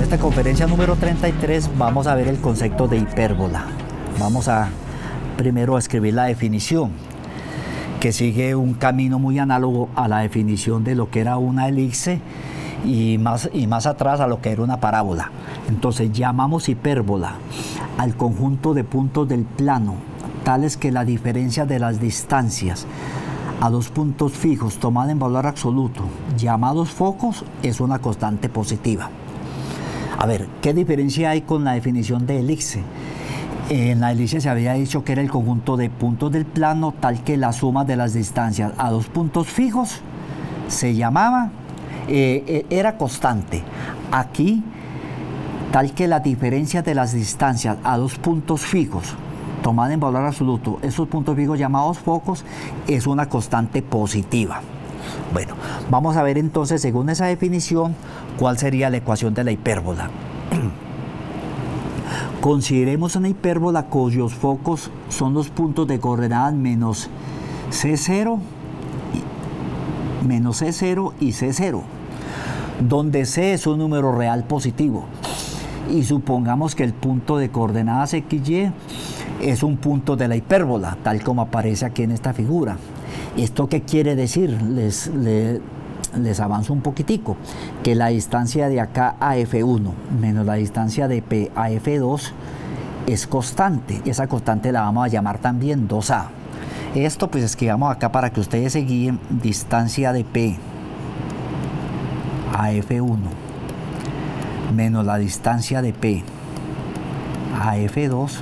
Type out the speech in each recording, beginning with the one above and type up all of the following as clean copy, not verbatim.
esta conferencia número 33 vamos a ver el concepto de hipérbola. Vamos a primero a escribir la definición, que sigue un camino muy análogo a la definición de lo que era una elipse y más atrás a lo que era una parábola. Entonces llamamos hipérbola al conjunto de puntos del plano, tales que la diferencia de las distancias a dos puntos fijos tomada en valor absoluto, llamados focos, es una constante positiva. A ver, ¿qué diferencia hay con la definición de elipse? En la elipse se había dicho que era el conjunto de puntos del plano tal que la suma de las distancias a dos puntos fijos se llamaba, era constante. Aquí, tal que la diferencia de las distancias a dos puntos fijos tomada en valor absoluto, esos puntos fijos llamados focos, es una constante positiva. Bueno, vamos a ver entonces, según esa definición, cuál sería la ecuación de la hipérbola. Consideremos una hipérbola cuyos focos son los puntos de coordenadas menos C0 y C0, donde C es un número real positivo. Y supongamos que el punto de coordenadas XY es un punto de la hipérbola, tal como aparece aquí en esta figura. ¿Esto qué quiere decir? Les avanzo un poquitico, que la distancia de acá a F1 menos la distancia de P a F2 es constante. Esa constante la vamos a llamar también 2A. Esto pues escribamos acá para que ustedes se guíen. Distancia de P a F1 menos la distancia de P a F2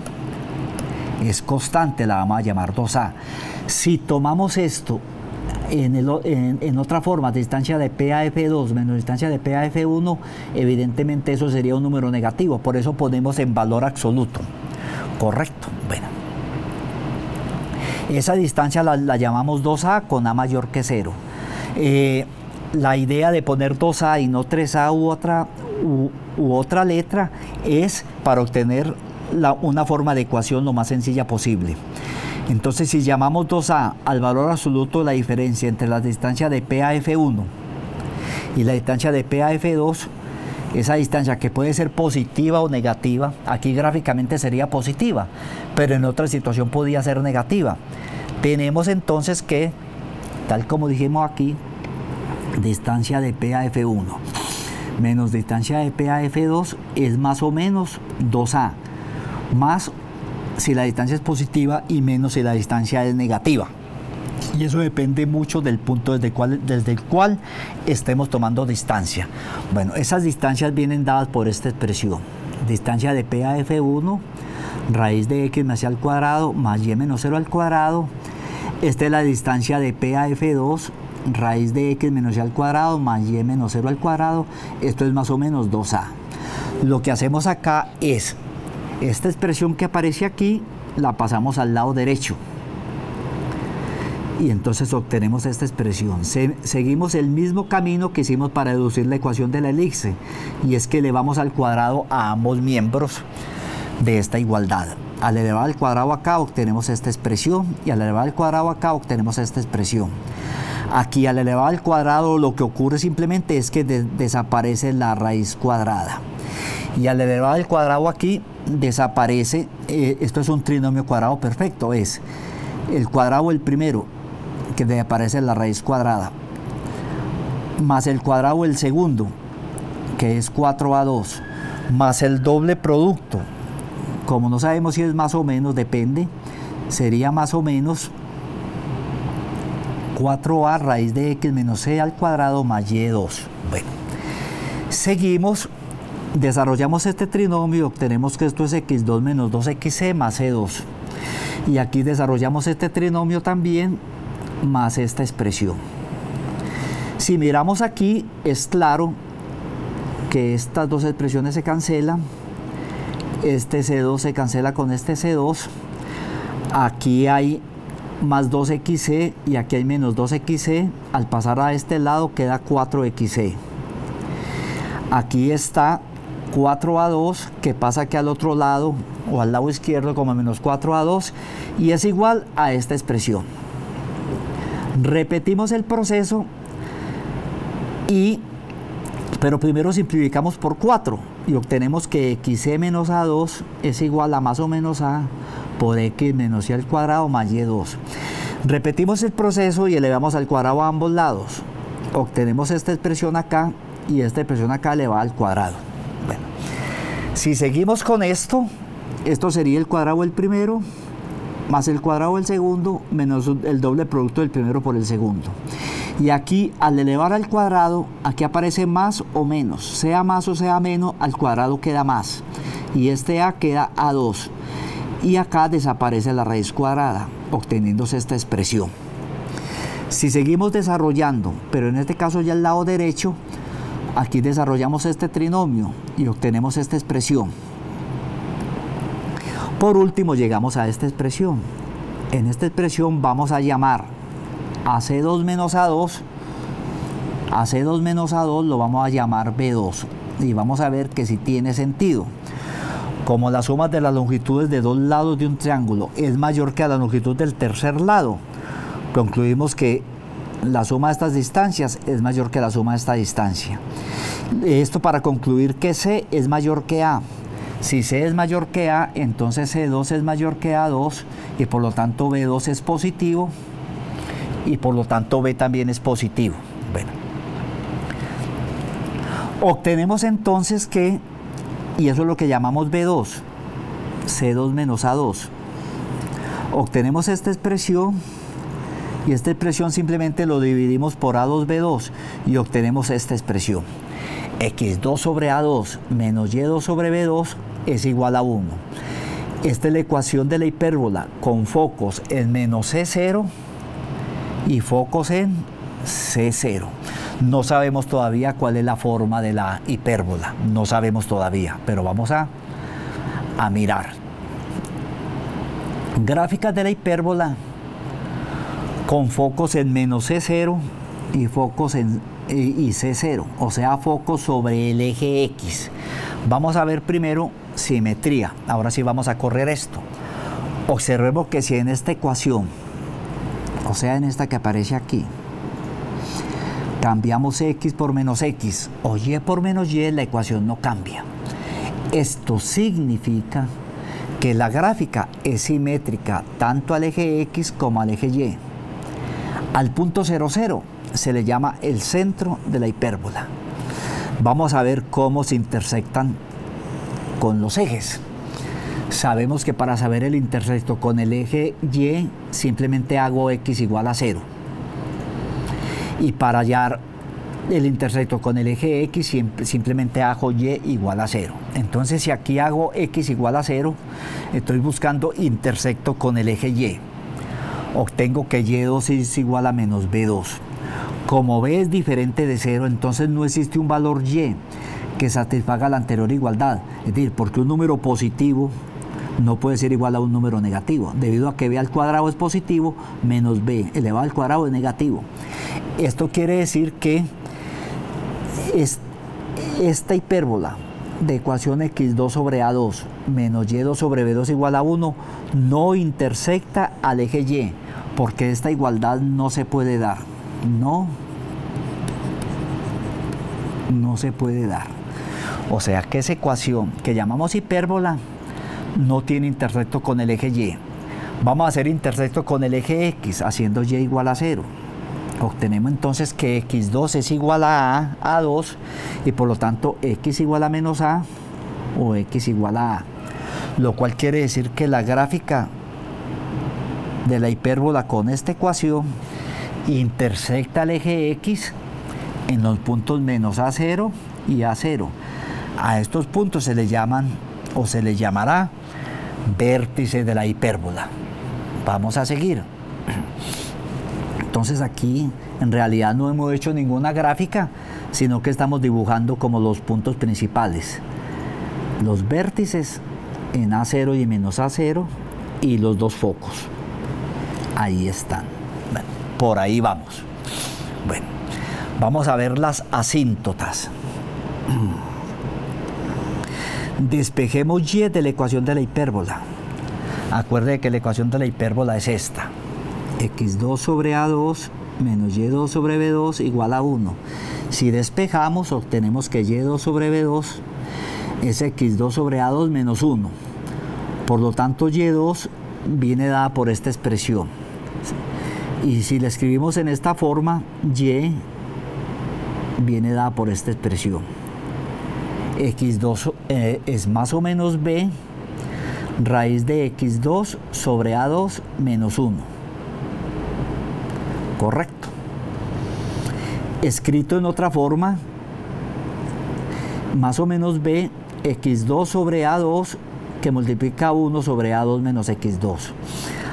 es constante, la vamos a llamar 2A. Si tomamos esto en otra forma, distancia de P a F2 menos distancia de P a F1, evidentemente eso sería un número negativo, por eso ponemos en valor absoluto. Correcto. Bueno, esa distancia la llamamos 2A con A mayor que 0. La idea de poner 2A y no 3A u otra letra es para obtener una forma de ecuación lo más sencilla posible. Entonces, si llamamos 2A al valor absoluto de la diferencia entre la distancia de P a F1 y la distancia de P a F2, esa distancia que puede ser positiva o negativa, aquí gráficamente sería positiva, pero en otra situación podría ser negativa. Tenemos entonces que, tal como dijimos aquí, distancia de P a F1 menos distancia de P a F2 es más o menos 2A, más si la distancia es positiva y menos si la distancia es negativa. Y eso depende mucho del punto desde el cual estemos tomando distancia. Bueno, esas distancias vienen dadas por esta expresión. Distancia de P a F1, raíz de X más Y al cuadrado, más Y menos 0 al cuadrado. Esta es la distancia de P a F2, raíz de X menos Y al cuadrado, más Y menos 0 al cuadrado. Esto es más o menos 2A. Lo que hacemos acá es, esta expresión que aparece aquí, la pasamos al lado derecho. Y entonces obtenemos esta expresión. Seguimos el mismo camino que hicimos para deducir la ecuación de la elipse, y es que elevamos al cuadrado a ambos miembros de esta igualdad. Al elevar al cuadrado acá obtenemos esta expresión, y al elevar al cuadrado acá obtenemos esta expresión. Aquí al elevar al cuadrado lo que ocurre simplemente es que desaparece la raíz cuadrada. Y al elevar al cuadrado aquí desaparece, esto es un trinomio cuadrado perfecto, es el cuadrado el primero, que desaparece la raíz cuadrada, más el cuadrado el segundo, que es 4A2, más el doble producto, como no sabemos si es más o menos, depende, sería más o menos 4A raíz de X menos C al cuadrado más Y2. Bueno, seguimos. Desarrollamos este trinomio y obtenemos que esto es X2 menos 2XC más C2. Y aquí desarrollamos este trinomio también más esta expresión. Si miramos aquí, es claro que estas dos expresiones se cancelan. Este C2 se cancela con este C2. Aquí hay más 2XC y aquí hay menos 2XC. Al pasar a este lado queda 4XC. Aquí está 4A2 que pasa aquí al otro lado o al lado izquierdo como menos 4A2 y es igual a esta expresión. Repetimos el proceso y Pero primero simplificamos por 4 y obtenemos que xc menos a2 es igual a más o menos a por x menos y al cuadrado más y2. Repetimos el proceso y elevamos al cuadrado a ambos lados. Obtenemos esta expresión acá y esta expresión acá elevada al cuadrado. Bueno, si seguimos con esto, esto sería el cuadrado del primero más el cuadrado del segundo menos el doble producto del primero por el segundo. Y aquí al elevar al cuadrado, aquí aparece más o menos, sea más o sea menos, al cuadrado queda más. Y este a queda a2. Y acá desaparece la raíz cuadrada, obteniéndose esta expresión. Si seguimos desarrollando, pero en este caso ya al lado derecho, aquí desarrollamos este trinomio y obtenemos esta expresión. Por último llegamos a esta expresión. En esta expresión vamos a llamar a C2 menos A2, a C2 menos A2 lo vamos a llamar B2 y vamos a ver que si tiene sentido. Como la suma de las longitudes de dos lados de un triángulo es mayor que la longitud del tercer lado, concluimos que la suma de estas distancias es mayor que la suma de esta distancia. Esto para concluir que C es mayor que A. Si C es mayor que A, entonces C2 es mayor que A2 y por lo tanto B2 es positivo y por lo tanto B también es positivo. Bueno, obtenemos entonces que, y eso es lo que llamamos B2, C2 menos A2. Obtenemos esta expresión y esta expresión simplemente lo dividimos por A2B2 y obtenemos esta expresión. X2 sobre A2 menos Y2 sobre B2 es igual a 1. Esta es la ecuación de la hipérbola con focos en menos C0 y focos en C0. No sabemos todavía cuál es la forma de la hipérbola, no sabemos todavía, pero vamos a mirar. Gráficas de la hipérbola con focos en menos C0 y focos en y C0, o sea, focos sobre el eje X. Vamos a ver primero simetría. Ahora sí vamos a correr esto. Observemos que si en esta ecuación, o sea, en esta que aparece aquí, cambiamos X por menos X o Y por menos Y, la ecuación no cambia. Esto significa que la gráfica es simétrica tanto al eje X como al eje Y. Al punto 0, 0 se le llama el centro de la hipérbola. Vamos a ver cómo se intersectan con los ejes. Sabemos que para saber el intersecto con el eje Y, simplemente hago X igual a 0. Y para hallar el intersecto con el eje X, simplemente hago Y igual a 0. Entonces, si aquí hago X igual a 0, estoy buscando intersecto con el eje Y. Obtengo que Y2 es igual a menos B2. Como B es diferente de 0, entonces no existe un valor Y que satisfaga la anterior igualdad. Es decir, porque un número positivo no puede ser igual a un número negativo, debido a que B al cuadrado es positivo, menos B elevado al cuadrado es negativo. Esto quiere decir que esta hipérbola de ecuación X2 sobre A2 menos Y2 sobre B2 igual a 1 no intersecta al eje Y, porque esta igualdad no se puede dar. No se puede dar. O sea que esa ecuación que llamamos hipérbola no tiene intersecto con el eje Y. Vamos a hacer intersecto con el eje X haciendo Y igual a 0. Obtenemos entonces que X2 es igual a A2 y por lo tanto X igual a menos A o X igual a A. Lo cual quiere decir que la gráfica de la hipérbola con esta ecuación intersecta el eje X en los puntos menos A0 y A0. A estos puntos se le llaman o se les llamará vértices de la hipérbola. Vamos a seguir. Entonces aquí en realidad no hemos hecho ninguna gráfica, sino que estamos dibujando como los puntos principales. Los vértices en A0 y menos A0 y los dos focos. Ahí están. Bueno, por ahí vamos. Bueno, vamos a ver las asíntotas. Despejemos Y de la ecuación de la hipérbola. Acuerde que la ecuación de la hipérbola es esta. X2 sobre A2 menos y2 sobre b2 igual a 1. Si despejamos, obtenemos que y2 sobre b2 es x2 sobre a2 menos 1. Por lo tanto, y2 viene dada por esta expresión. Y si la escribimos en esta forma, y viene dada por esta expresión. x2 es más o menos b raíz de x2 sobre a2 menos 1. Correcto. Escrito en otra forma, más o menos b x2 sobre a2 que multiplica 1 sobre a2 menos x2.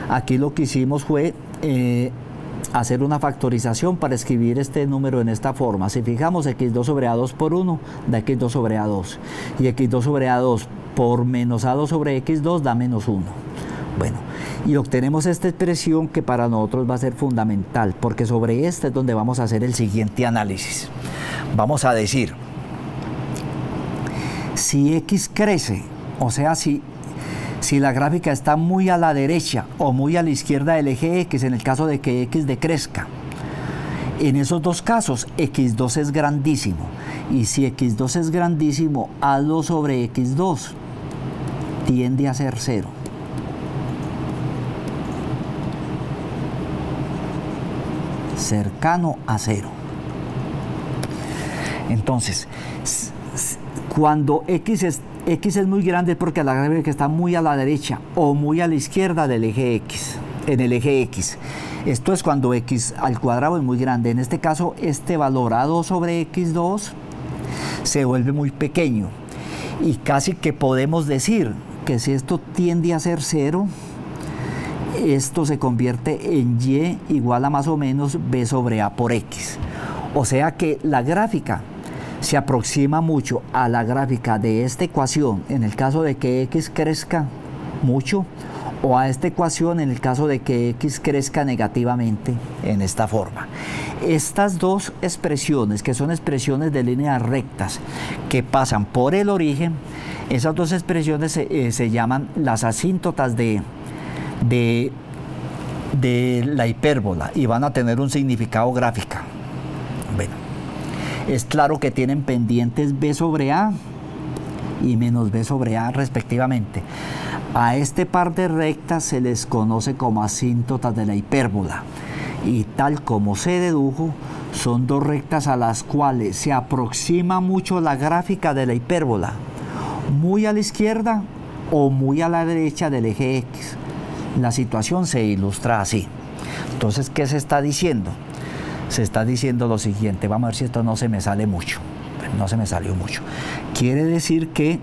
Aquí lo que hicimos fue hacer una factorización para escribir este número en esta forma. Si fijamos, x2 sobre a2 por 1 da x2 sobre a2, y x2 sobre a2 por menos a2 sobre x2 da menos 1. Bueno, y obtenemos esta expresión que para nosotros va a ser fundamental, porque sobre esta es donde vamos a hacer el siguiente análisis. Vamos a decir, si x crece, o sea, si la gráfica está muy a la derecha o muy a la izquierda del eje X, en el caso de que X decrezca, en esos dos casos X2 es grandísimo. Y si X2 es grandísimo, A2 sobre X2 tiende a ser 0. Cercano a 0. Entonces, cuando X es muy grande porque la gráfica está muy a la derecha o muy a la izquierda del eje X, en el eje X. Esto es cuando X al cuadrado es muy grande. En este caso, este valor A2 sobre X2 se vuelve muy pequeño. Y casi que podemos decir que si esto tiende a ser 0, esto se convierte en y igual a más o menos b sobre a por x. O sea que la gráfica se aproxima mucho a la gráfica de esta ecuación en el caso de que x crezca mucho, o a esta ecuación en el caso de que x crezca negativamente en esta forma. Estas dos expresiones, que son expresiones de líneas rectas que pasan por el origen, esas dos expresiones se llaman las asíntotas de la hipérbola y van a tener un significado gráfico. Bueno, es claro que tienen pendientes b sobre a y menos b sobre a respectivamente. A este par de rectas se les conoce como asíntotas de la hipérbola, y tal como se dedujo, son dos rectas a las cuales se aproxima mucho la gráfica de la hipérbola, muy a la izquierda o muy a la derecha del eje X. La situación se ilustra así. Entonces, ¿qué se está diciendo? Se está diciendo lo siguiente. Vamos a ver si esto no se me sale mucho. No se me salió mucho. Quiere decir que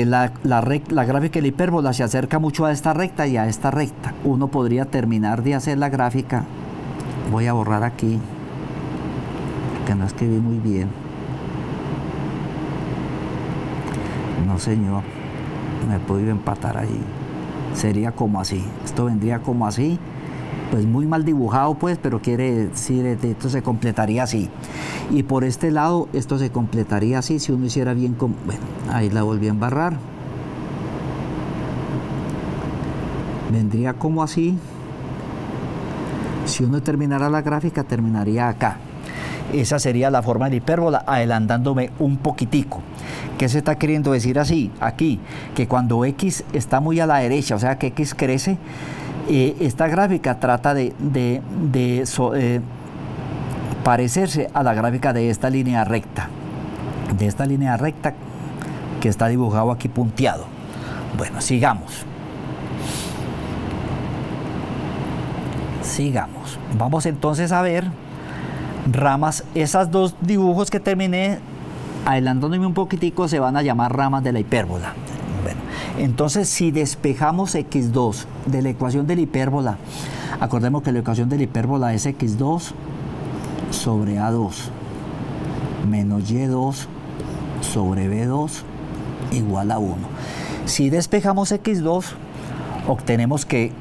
la gráfica de la hipérbola se acerca mucho a esta recta y a esta recta. Uno podría terminar de hacer la gráfica. Voy a borrar aquí, que no escribí muy bien. No, señor. Me he podido empatar ahí. Sería como así. Esto vendría como así. Pues muy mal dibujado, pues, pero quiere decir, esto se completaría así. Y por este lado, esto se completaría así si uno hiciera bien como... Bueno, ahí la volví a embarrar. Vendría como así. Si uno terminara la gráfica, terminaría acá. Esa sería la forma de la hipérbola, adelantándome un poquitico. ¿Qué se está queriendo decir así? Aquí, que cuando X está muy a la derecha, o sea que X crece, esta gráfica trata de parecerse a la gráfica de esta línea recta. De esta línea recta que está dibujado aquí punteado. Bueno, sigamos. Sigamos. Vamos entonces a ver ramas. Esas dos dibujos que terminé, adelantándome un poquitico, se van a llamar ramas de la hipérbola. Bueno, entonces si despejamos x2 de la ecuación de la hipérbola, acordemos que la ecuación de la hipérbola es x2 sobre a2 menos y2 sobre b2 igual a 1. Si despejamos x2, obtenemos que,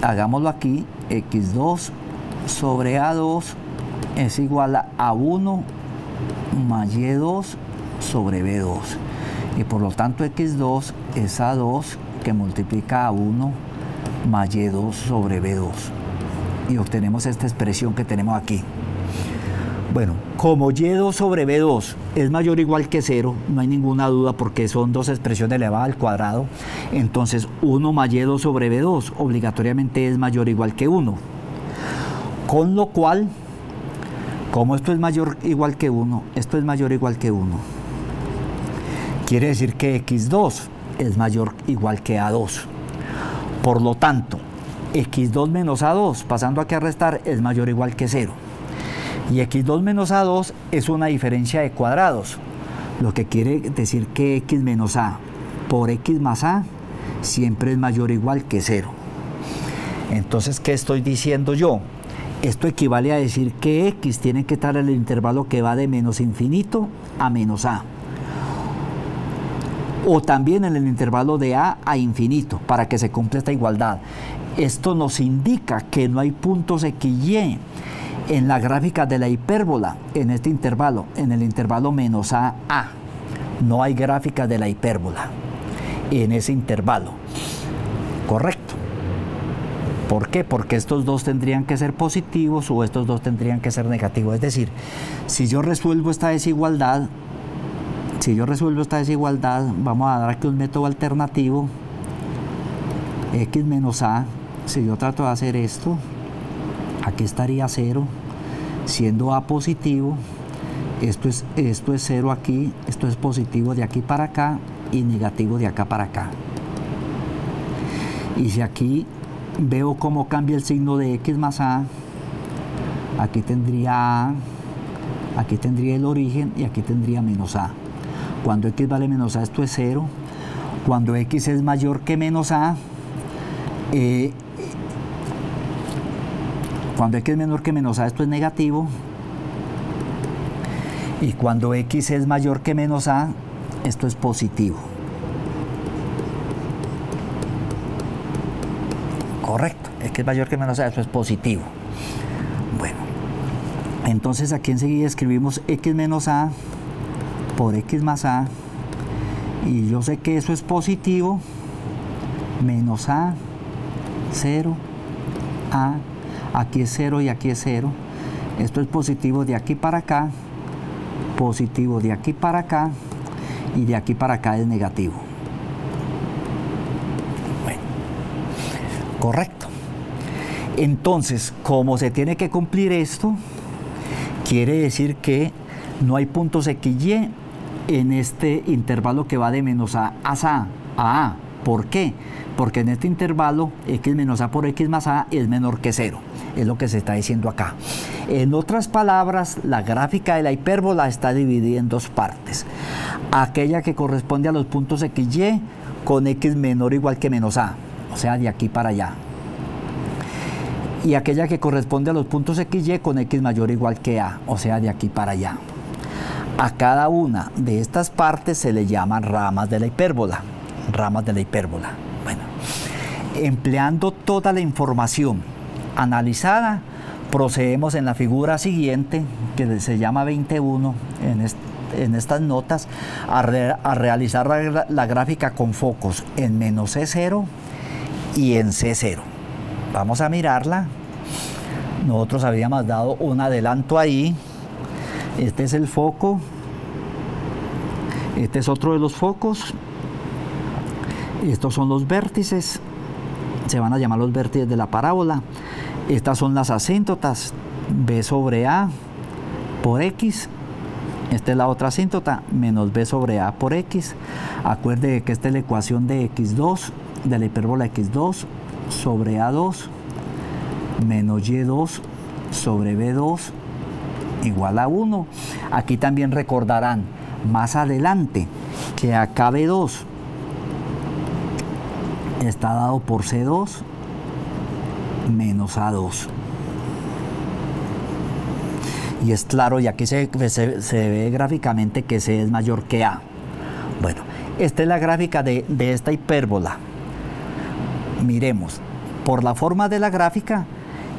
hagámoslo aquí, x2 sobre a2 es igual a 1 más y2 sobre b2, y por lo tanto x2 es a2 que multiplica a 1 más y2 sobre b2. Y obtenemos esta expresión que tenemos aquí. Bueno, como y2 sobre b2 es mayor o igual que 0, no hay ninguna duda porque son dos expresiones elevadas al cuadrado, entonces 1 más y2 sobre b2 obligatoriamente es mayor o igual que 1. Con lo cual, como esto es mayor o igual que 1, esto es mayor o igual que 1, quiere decir que x2 es mayor o igual que a2. Por lo tanto, x2 menos a2, pasando aquí a restar, es mayor o igual que 0. Y x2 menos a2 es una diferencia de cuadrados, lo que quiere decir que x menos a por x más a siempre es mayor o igual que 0. Entonces, ¿qué estoy diciendo yo? Esto equivale a decir que x tiene que estar en el intervalo que va de menos infinito a menos a. O también en el intervalo de a infinito, para que se cumpla esta igualdad. Esto nos indica que no hay puntos XY en la gráfica de la hipérbola, en este intervalo, en el intervalo menos a. No hay gráfica de la hipérbola en ese intervalo. Correcto. ¿Por qué? Porque estos dos tendrían que ser positivos o estos dos tendrían que ser negativos. Es decir, si yo resuelvo esta desigualdad, vamos a dar aquí un método alternativo, x menos a, si yo trato de hacer esto, aquí estaría 0, siendo a positivo, esto es 0 aquí, esto es positivo de aquí para acá y negativo de acá para acá. Y si aquí veo cómo cambia el signo de x más a, aquí tendría a, aquí tendría el origen y aquí tendría menos a. Cuando x vale menos a, esto es 0. Cuando x es mayor que menos a, cuando x es menor que menos a, esto es negativo. Y cuando x es mayor que menos a, esto es positivo. Correcto, x es mayor que menos a, esto es positivo. Bueno, entonces aquí enseguida escribimos x menos a por x más a. Y yo sé que eso es positivo. Menos a, 0, a. Aquí es 0 y aquí es 0. Esto es positivo de aquí para acá, positivo de aquí para acá y de aquí para acá es negativo. Bueno, correcto. Entonces, como se tiene que cumplir esto, quiere decir que no hay puntos XY en este intervalo que va de menos a a. ¿Por qué? Porque en este intervalo x menos a por x más a es menor que 0. Es lo que se está diciendo acá. En otras palabras, la gráfica de la hipérbola está dividida en dos partes. Aquella que corresponde a los puntos XY con x menor o igual que menos a, o sea, de aquí para allá. Y aquella que corresponde a los puntos XY con x mayor o igual que a, o sea, de aquí para allá. A cada una de estas partes se le llaman ramas de la hipérbola. Ramas de la hipérbola. Bueno, empleando toda la información analizada, procedemos en la figura siguiente, que se llama 21, en estas notas, a realizar la gráfica con focos en menos C0 y en C0. Vamos a mirarla. Nosotros habíamos dado un adelanto ahí. Este es el foco. Este es otro de los focos. Estos son los vértices, se van a llamar los vértices de la parábola. Estas son las asíntotas, b sobre a por x. Esta es la otra asíntota, menos b sobre a por x. Acuerde que esta es la ecuación de x2, de la hipérbola x2 sobre a2, menos y2 sobre b2 igual a 1. Aquí también recordarán más adelante que acá b2 está dado por C2 menos A2. Y es claro, y aquí se ve gráficamente que C es mayor que A. Bueno, esta es la gráfica de esta hipérbola. Miremos, por la forma de la gráfica,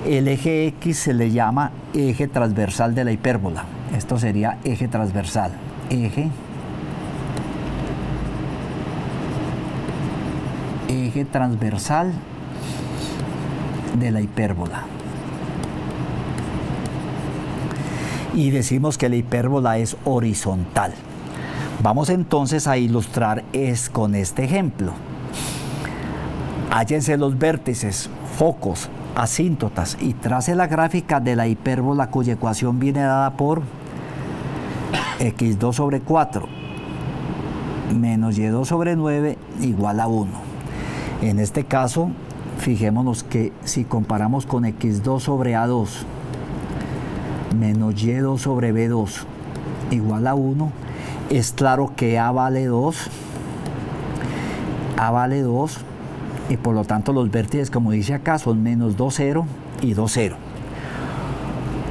el eje X se le llama eje transversal de la hipérbola. Esto sería eje transversal. Eje transversal de la hipérbola. Y decimos que la hipérbola es horizontal. Vamos entonces a ilustrar con este ejemplo. Hállense los vértices, focos, asíntotas y trace la gráfica de la hipérbola cuya ecuación viene dada por x2 sobre 4 menos y2 sobre 9 igual a 1. En este caso, fijémonos que si comparamos con x2 sobre a2 menos y2 sobre b2 igual a 1, es claro que a vale 2 y por lo tanto los vértices, como dice acá, son menos 2, 0 y 2, 0.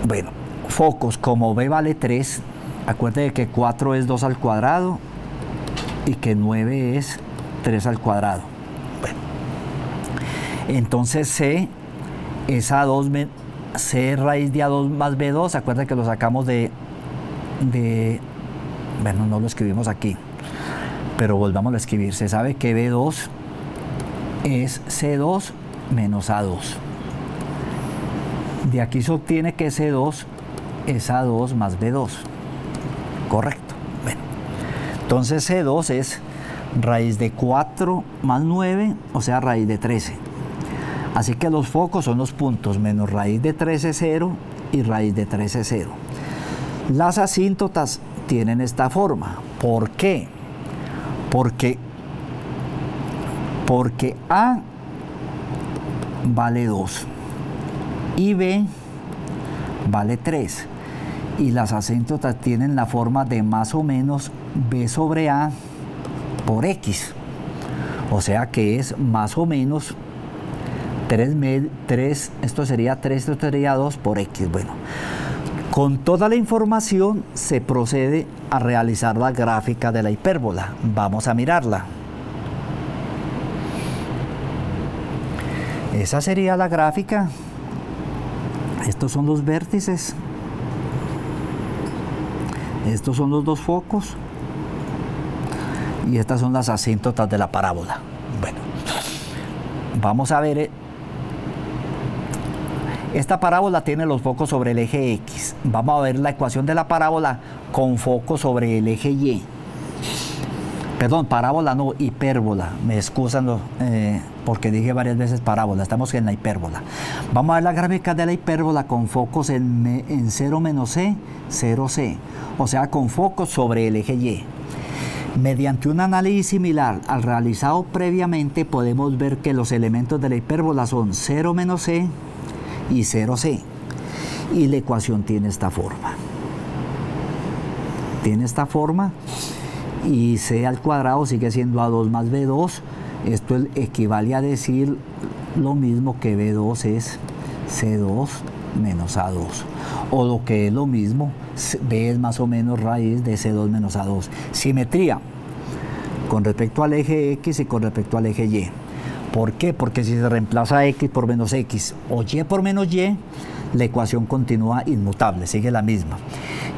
Bueno, focos, como b vale 3, acuérdense que 4 es 2 al cuadrado y que 9 es 3 al cuadrado. Bueno, entonces C es A2, C raíz de A2 más B2, acuérdense que lo sacamos bueno, no lo escribimos aquí, pero volvamos a escribir. Se sabe que B2 es C2 menos A2. De aquí se obtiene que C2 es A2 más B2. Correcto. Bueno, entonces C2 es raíz de 4 más 9, o sea, raíz de 13. Así que los focos son los puntos menos raíz de 13, 0 y raíz de 13, 0. Las asíntotas tienen esta forma. ¿Por qué? Porque A vale 2 y B vale 3. Y las asíntotas tienen la forma de más o menos B sobre A por X. O sea que es más o menos 3, esto sería 3, esto sería 2 por X. Bueno, con toda la información se procede a realizar la gráfica de la hipérbola. Vamos a mirarla. Esa sería la gráfica. Estos son los vértices. Estos son los dos focos. Y estas son las asíntotas de la parábola. Bueno, vamos a ver. Esta parábola tiene los focos sobre el eje X. Vamos a ver la ecuación de la parábola con foco sobre el eje Y. Perdón, parábola no, hipérbola. Me excusan porque dije varias veces parábola. Estamos en la hipérbola. Vamos a ver la gráfica de la hipérbola con focos en 0 menos C, 0C. O sea, con focos sobre el eje Y. Mediante un análisis similar al realizado previamente, podemos ver que los elementos de la hipérbola son 0 menos C y 0C. Y la ecuación tiene esta forma. Tiene esta forma. Y C al cuadrado sigue siendo A2 más B2. Esto equivale a decir lo mismo que B2 es C2 menos A2. O lo que es lo mismo, B es más o menos raíz de C2 menos A2. Simetría con respecto al eje X y con respecto al eje Y. ¿Por qué? Porque si se reemplaza X por menos X o Y por menos Y, la ecuación continúa inmutable, sigue la misma.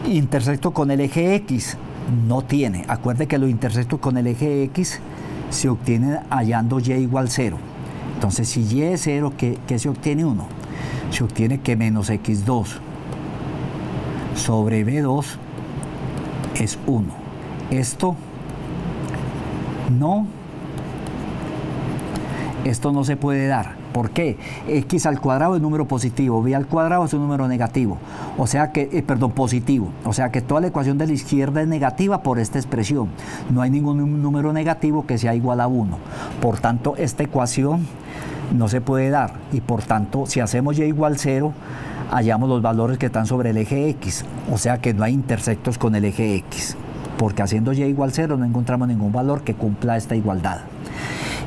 Intersecto con el eje X no tiene. Acuerde que lo intersecto con el eje X se obtiene hallando Y igual 0. Entonces, si Y es 0, ¿qué se obtiene 1? Se obtiene que menos X2 sobre B2 es 1. Esto no se puede dar. ¿Por qué? X al cuadrado es número positivo, B al cuadrado es un número negativo, o sea que, positivo, o sea que toda la ecuación de la izquierda es negativa por esta expresión. No hay ningún número negativo que sea igual a 1. Por tanto, esta ecuación no se puede dar y por tanto, si hacemos Y igual 0, hallamos los valores que están sobre el eje X, o sea que no hay intersectos con el eje X, porque haciendo Y igual 0 no encontramos ningún valor que cumpla esta igualdad.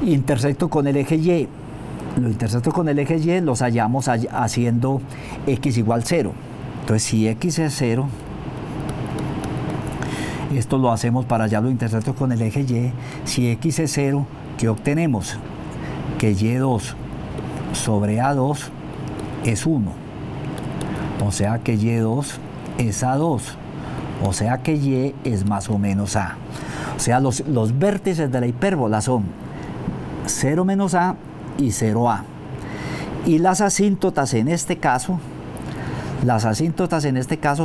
Intersecto con el eje Y. Los intersectos con el eje Y los hallamos haciendo X igual 0. Entonces, si X es 0, esto lo hacemos para hallar los intersectos con el eje Y. Si X es 0, ¿qué obtenemos? Que Y2 sobre A2 es 1. O sea que Y2 es A2. O sea que Y es más o menos A. O sea, los vértices de la hipérbola son 0 menos A y 0A. Y las asíntotas en este caso,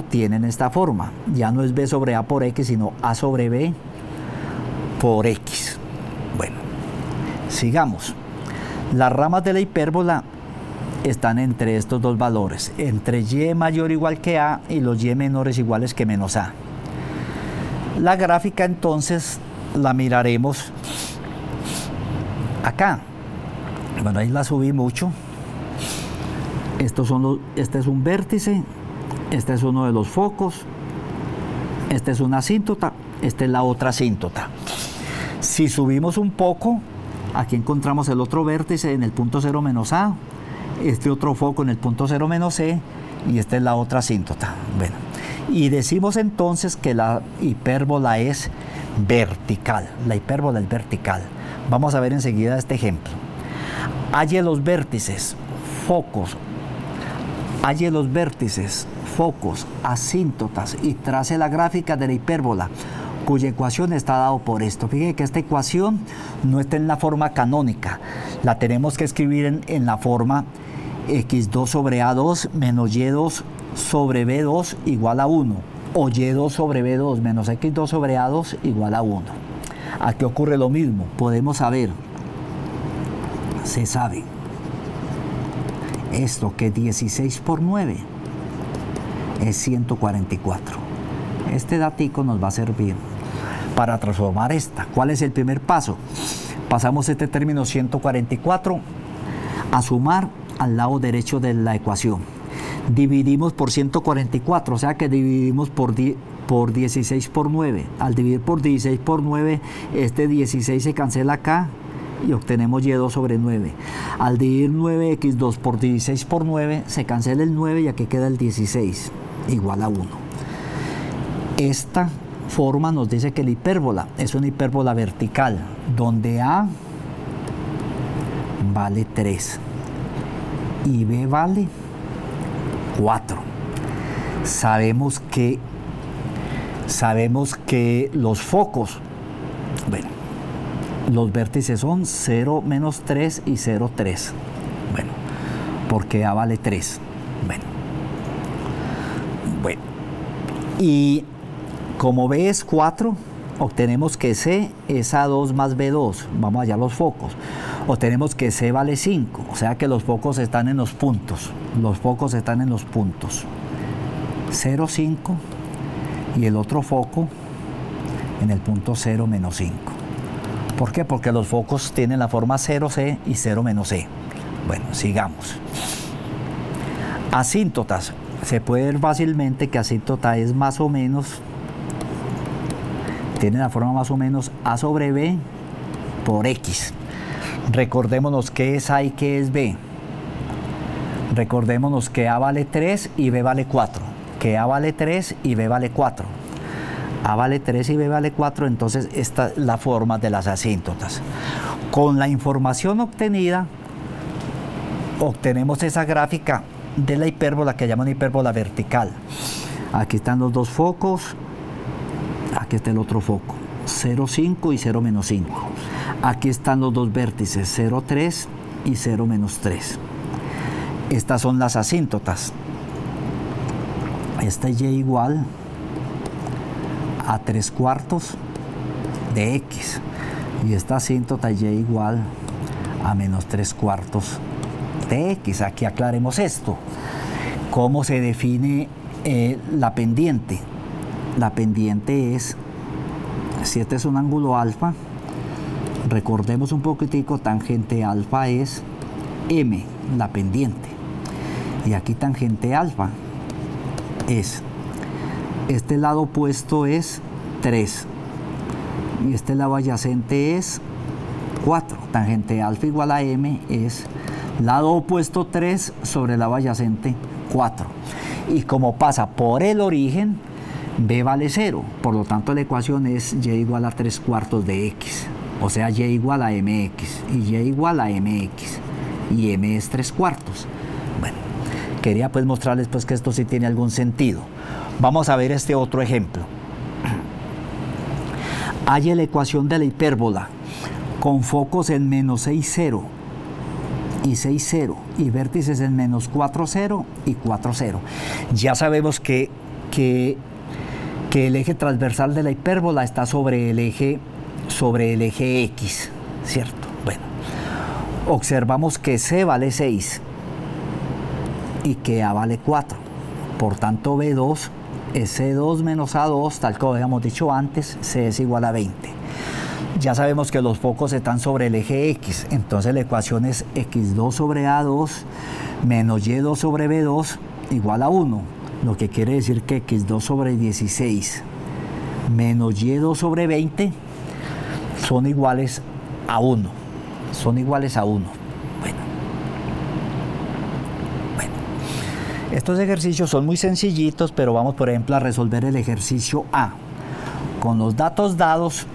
tienen esta forma. Ya no es b sobre a por x, sino a sobre b por x. Bueno, sigamos. Las ramas de la hipérbola están entre estos dos valores, entre y mayor o igual que a y los y menores iguales que menos a. La gráfica entonces la miraremos acá. Bueno, ahí la subí mucho. Este es un vértice, este es uno de los focos, este es una asíntota, esta es la otra asíntota. Si subimos un poco, aquí encontramos el otro vértice en el punto 0 menos a, este otro foco en el punto 0 menos c, y esta es la otra asíntota. Bueno, y decimos entonces que la hipérbola es vertical. La hipérbola es vertical. Vamos a ver enseguida este ejemplo. Halle los vértices, focos, asíntotas y trace la gráfica de la hipérbola, cuya ecuación está dado por esto. Fíjense que esta ecuación no está en la forma canónica, la tenemos que escribir en la forma x2 sobre a2 menos y2 sobre b2 igual a 1, o y2 sobre b2 menos x2 sobre a2 igual a 1. Aquí ocurre lo mismo, podemos saber, se sabe esto, que 16 por 9 es 144. Este datico nos va a servir para transformar esta. ¿Cuál es el primer paso? Pasamos este término 144 a sumar al lado derecho de la ecuación. Dividimos por 144, o sea que dividimos por 16 por 9. Al dividir por 16 por 9, este 16 se cancela acá y obtenemos y2 sobre 9. Al dividir 9x2 por 16 por 9, se cancela el 9 y aquí queda el 16, igual a 1. Esta forma nos dice que la hipérbola es una hipérbola vertical, donde a vale 3 y b vale 4. Sabemos que los focos, bueno, los vértices son 0, menos 3 y 0, 3. Bueno, porque a vale 3. Bueno. Y como b es 4, obtenemos que c es a2 más b2. Vamos allá a los focos. Obtenemos que c vale 5. O sea que los focos están en los puntos. 0, 5. Y el otro foco en el punto 0, menos 5. ¿Por qué? Porque los focos tienen la forma 0C y 0 menos C. Bueno, sigamos. Asíntotas. Se puede ver fácilmente que asíntota es más o menos, tiene la forma más o menos a sobre b por x. Recordémonos qué es a y qué es b. Recordémonos que a vale 3 y b vale 4. Que a vale 3 y b vale 4. A vale 3 y b vale 4, entonces esta es la forma de las asíntotas. Con la información obtenida, obtenemos esa gráfica de la hipérbola que llaman hipérbola vertical. Aquí están los dos focos, aquí está el otro foco, 0, 5 y 0, menos 5. Aquí están los dos vértices, 0, 3 y 0, menos 3. Estas son las asíntotas. Esta es y igual a 3/4 de x, y esta asíntota y igual a menos 3/4 de x. Aquí aclaremos esto. ¿Cómo se define la pendiente? La pendiente es, si este es un ángulo alfa, recordemos un poquitico, tangente alfa es m, la pendiente, y aquí tangente alfa es, este lado opuesto es 3 y este lado adyacente es 4. Tangente alfa igual a m es lado opuesto 3 sobre lado adyacente 4. Y como pasa por el origen, b vale 0. Por lo tanto, la ecuación es y igual a 3/4 de x. O sea, y igual a mx y y igual a mx. Y m es 3/4. Bueno, quería pues mostrarles pues que esto sí tiene algún sentido. Vamos a ver este otro ejemplo. Halle la ecuación de la hipérbola con focos en menos 6, 0 y 6, 0. Y vértices en menos 4, 0 y 4, 0. Ya sabemos que el eje transversal de la hipérbola está sobre el eje X, ¿cierto? Bueno, observamos que C vale 6 y que A vale 4. Por tanto, B2 es C2 menos A2, tal como habíamos dicho antes, C es igual a 20. Ya sabemos que los focos están sobre el eje X, entonces la ecuación es X2 sobre A2 menos Y2 sobre B2 igual a 1, lo que quiere decir que X2 sobre 16 menos Y2 sobre 20 son iguales a 1. Son iguales a 1. Bueno, estos ejercicios son muy sencillitos, pero vamos, por ejemplo, a resolver el ejercicio A. Con los datos dados,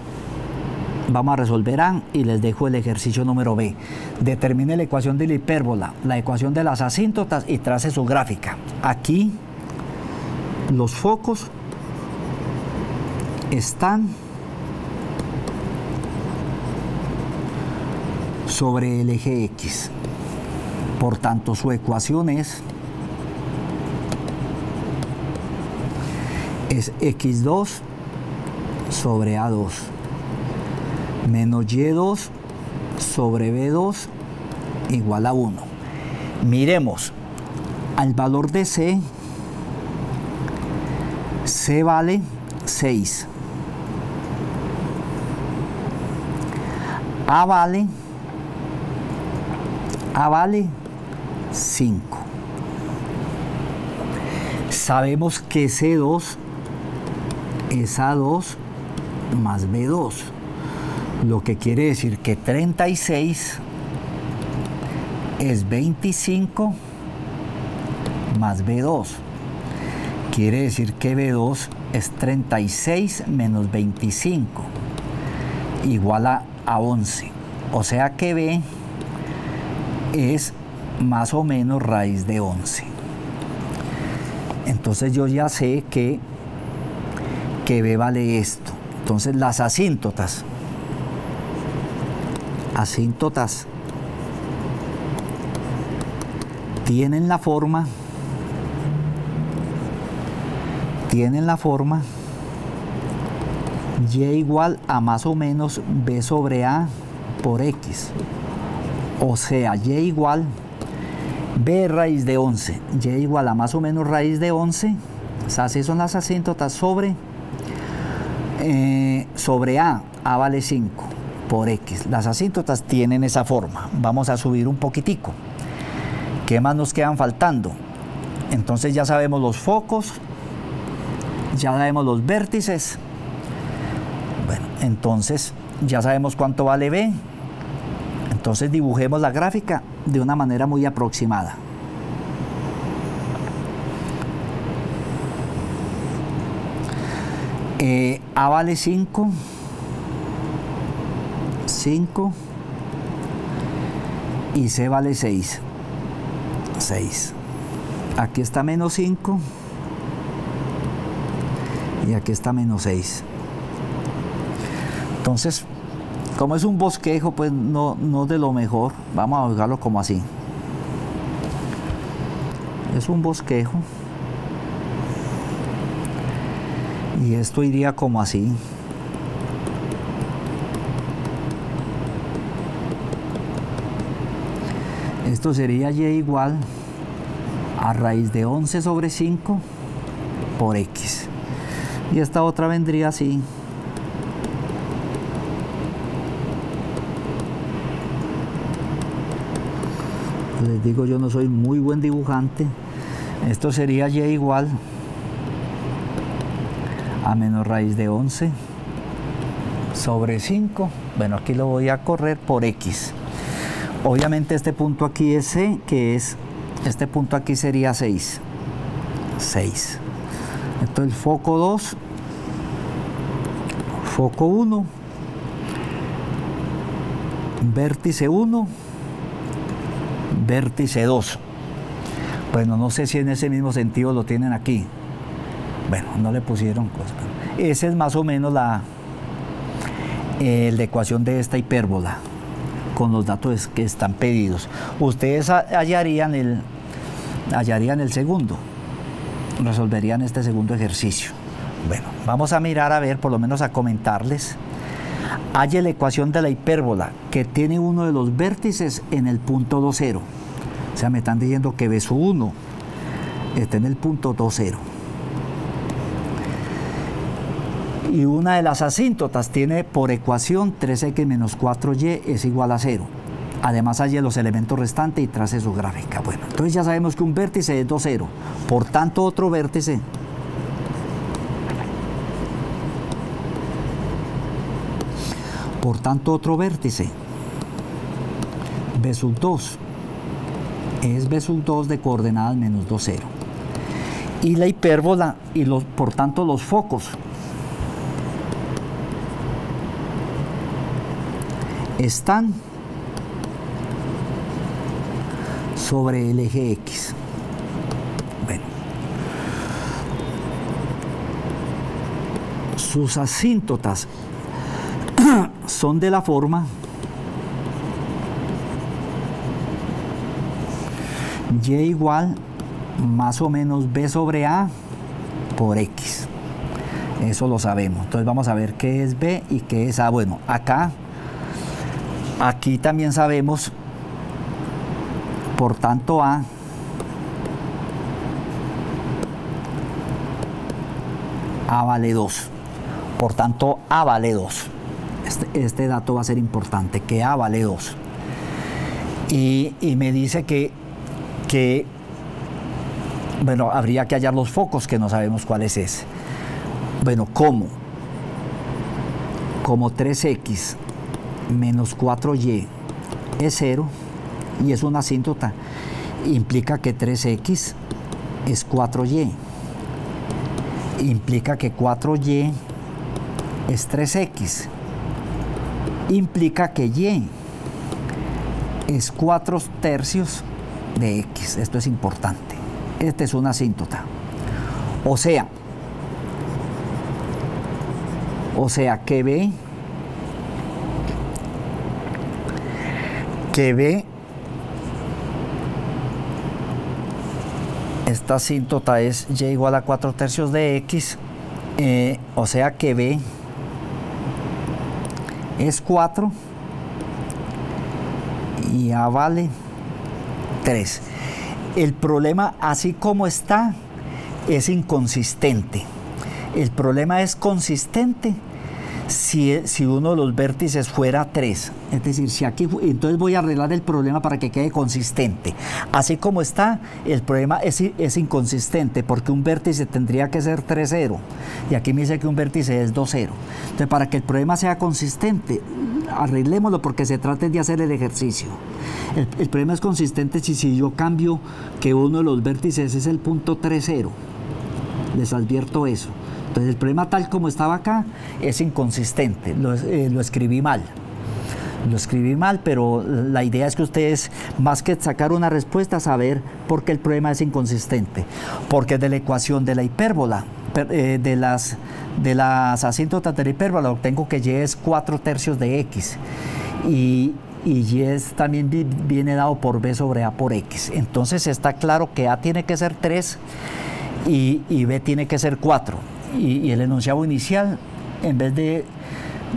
vamos a resolver A y les dejo el ejercicio número B. Determine la ecuación de la hipérbola, la ecuación de las asíntotas y trace su gráfica. Aquí los focos están sobre el eje X. Por tanto, su ecuación es X2 sobre A2 menos Y2 sobre B2 igual a 1. Miremos al valor de C. C vale 6. A vale 5. Sabemos que C2 es A2 más B2, lo que quiere decir que 36 es 25 más B2. Quiere decir que B2 es 36 menos 25 igual a 11. O sea que B es más o menos raíz de 11. Entonces yo ya sé que B vale esto. Entonces las asíntotas tienen la forma y igual a más o menos B sobre A por X. O sea, y igual B raíz de 11, y igual a más o menos raíz de 11, o sea, así son las asíntotas sobre A vale 5 por X. Las asíntotas tienen esa forma. Vamos a subir un poquitico. ¿Qué más nos quedan faltando? Entonces ya sabemos los focos, ya sabemos los vértices. Bueno, entonces ya sabemos cuánto vale B. Entonces dibujemos la gráfica de una manera muy aproximada. A vale 5, y C vale 6. Aquí está menos 5 y aquí está menos 6. Entonces, como es un bosquejo, pues no de lo mejor. Vamos a dejarlo como así. Es un bosquejo. Y esto iría como así. Esto sería Y igual a raíz de 11 sobre 5 por X. Y esta otra vendría así. Les digo, yo no soy muy buen dibujante. Esto sería Y igual a menos raíz de 11 sobre 5. Bueno, aquí lo voy a correr por X. Obviamente este punto aquí es C, que es, este punto aquí sería 6. Entonces foco 2, foco 1, vértice 1, vértice 2. Bueno, no sé si en ese mismo sentido lo tienen aquí. Bueno, no le pusieron cosas. Esa es más o menos la ecuación de esta hipérbola. con los datos que están pedidos. Ustedes hallarían el segundo, resolverían este segundo ejercicio. Bueno, vamos a mirar, a ver, por lo menos a comentarles. Halle la ecuación de la hipérbola que tiene uno de los vértices en el punto 2, 0. O sea, me están diciendo que B sub 1 está en el punto 2, 0. Y una de las asíntotas tiene por ecuación 3x menos 4y es igual a 0. Además, halle los elementos restantes y trace su gráfica. Bueno, entonces ya sabemos que un vértice es 2, 0. Por tanto, otro vértice B sub 2 es B sub 2 de coordenadas menos 2, 0. Y la hipérbola y por tanto los focos están sobre el eje X. Bueno, sus asíntotas son de la forma y igual más o menos B sobre A por X. Eso lo sabemos. Entonces vamos a ver qué es B y qué es A. Bueno, aquí también sabemos, por tanto A vale 2. Por tanto A vale 2. Este dato va a ser importante, que A vale 2. Y me dice que bueno, habría que hallar los focos, que no sabemos cuáles es. Bueno, como 3x menos 4y es 0 y es una asíntota, implica que 3x es 4y, implica que 4y es 3x, implica que y es 4/3 de x. Esto es importante. Esta es una asíntota. O sea que B esta asíntota es y igual a 4/3 de x, o sea que B es 4 y A vale 3. El problema, así como está, es inconsistente. El problema es consistente si uno de los vértices fuera 3. Es decir, si aquí, entonces voy a arreglar el problema para que quede consistente. Así como está, el problema es inconsistente, porque un vértice tendría que ser 3, 0. Y aquí me dice que un vértice es 2, 0. Entonces, para que el problema sea consistente, arreglémoslo, porque se trata de hacer el ejercicio. El problema es consistente si yo cambio que uno de los vértices es el punto 3, 0. Les advierto eso. Entonces, el problema tal como estaba acá es inconsistente. Lo escribí mal. Pero la idea es que ustedes, más que sacar una respuesta, saber por qué el problema es inconsistente. Porque de la ecuación de la hipérbola, de las asíntotas de la hipérbola, obtengo que y es 4/3 de x. Y y también viene dado por B sobre A por X. Entonces está claro que A tiene que ser 3 y B tiene que ser 4. Y el enunciado inicial, en vez de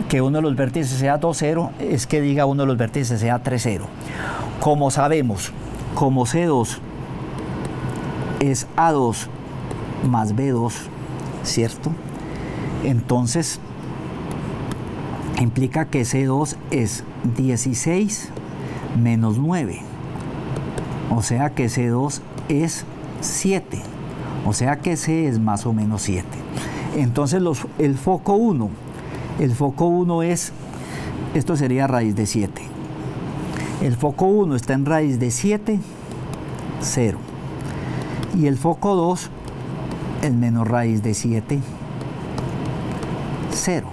que uno de los vértices sea 2, 0, es que diga uno de los vértices sea 3, 0. Como sabemos, como C2 es A2 más B2, ¿cierto? Entonces implica que C2 es 16 menos 9, o sea que C2 es 7, o sea que C es más o menos 7. Entonces el foco 1 es, esto sería raíz de 7. El foco 1 está en raíz de 7, 0. Y el foco 2 es menos raíz de 7, 0.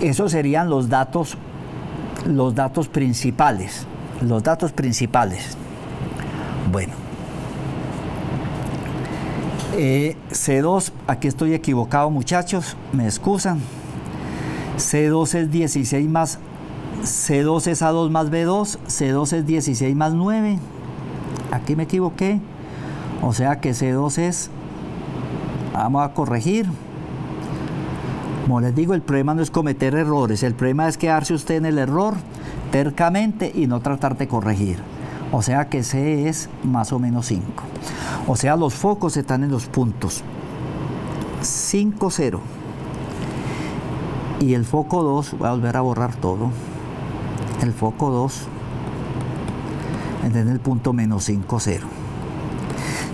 Esos serían los datos principales. Los datos principales. Bueno. C2, aquí estoy equivocado, muchachos, me excusan. C2 es 16 C2 es A2 más B2, C2 es 16 más 9. Aquí me equivoqué. O sea que C2 es, vamos a corregir. Como les digo, el problema no es cometer errores, el problema es quedarse usted en el error tercamente y no tratar de corregir. O sea que C es más o menos 5. O sea, los focos están en los puntos 5, 0. Y el foco 2, voy a volver a borrar todo. El foco 2 está en el punto menos 5, 0.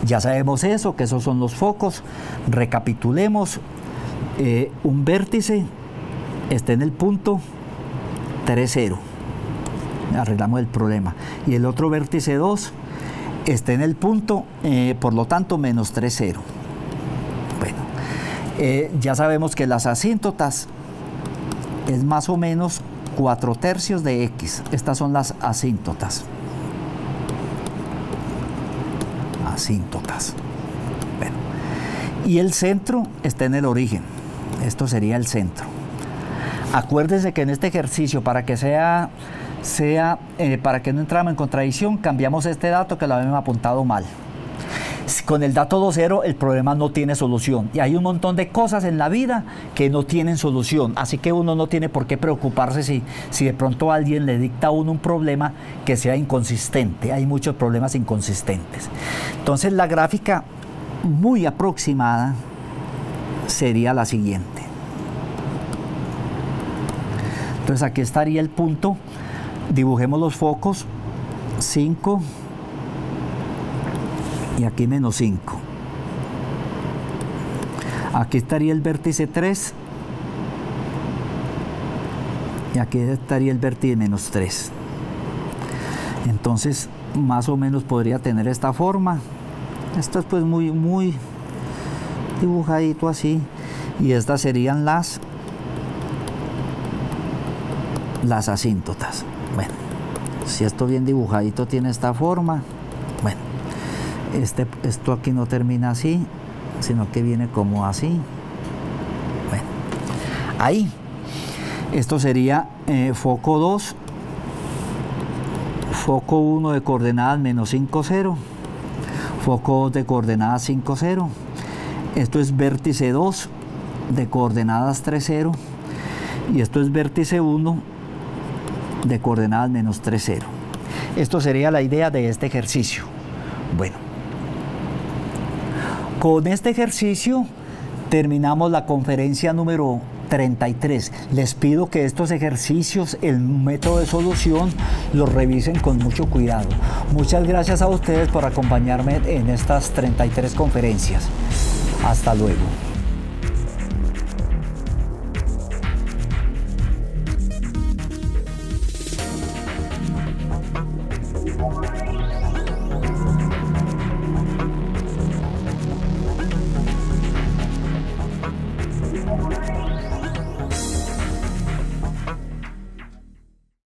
Ya sabemos eso, que esos son los focos. Recapitulemos. Un vértice está en el punto 3, 0. Arreglamos el problema. Y el otro vértice 2 está en el punto, por lo tanto, menos 3, 0. Bueno, ya sabemos que las asíntotas es más o menos 4/3 de X. Estas son las asíntotas. Asíntotas. Bueno. Y el centro está en el origen. Esto sería el centro. Acuérdense que en este ejercicio, para que para que no entramos en contradicción, cambiamos este dato que lo habíamos apuntado mal. Con el dato 2, 0 el problema no tiene solución. Y hay un montón de cosas en la vida que no tienen solución. Así que uno no tiene por qué preocuparse si de pronto alguien le dicta a uno un problema que sea inconsistente. Hay muchos problemas inconsistentes. Entonces la gráfica muy aproximada sería la siguiente. Entonces aquí estaría el punto. Dibujemos los focos. 5. Y aquí menos 5. Aquí estaría el vértice 3. Y aquí estaría el vértice menos 3. Entonces, más o menos podría tener esta forma. Esto es pues muy dibujadito así. Y estas serían las asíntotas. Bueno, si esto bien dibujadito tiene esta forma. Bueno. Esto aquí no termina así, sino que viene como así. Bueno, ahí. Esto sería foco 2, foco 1 de coordenadas menos 5, 0, foco 2 de coordenadas 5, 0. Esto es vértice 2 de coordenadas 3, 0. Y esto es vértice 1 de coordenadas menos 3, 0. Esto sería la idea de este ejercicio. Bueno. Con este ejercicio terminamos la conferencia número 33. Les pido que estos ejercicios, el método de solución, los revisen con mucho cuidado. Muchas gracias a ustedes por acompañarme en estas 33 conferencias. Hasta luego.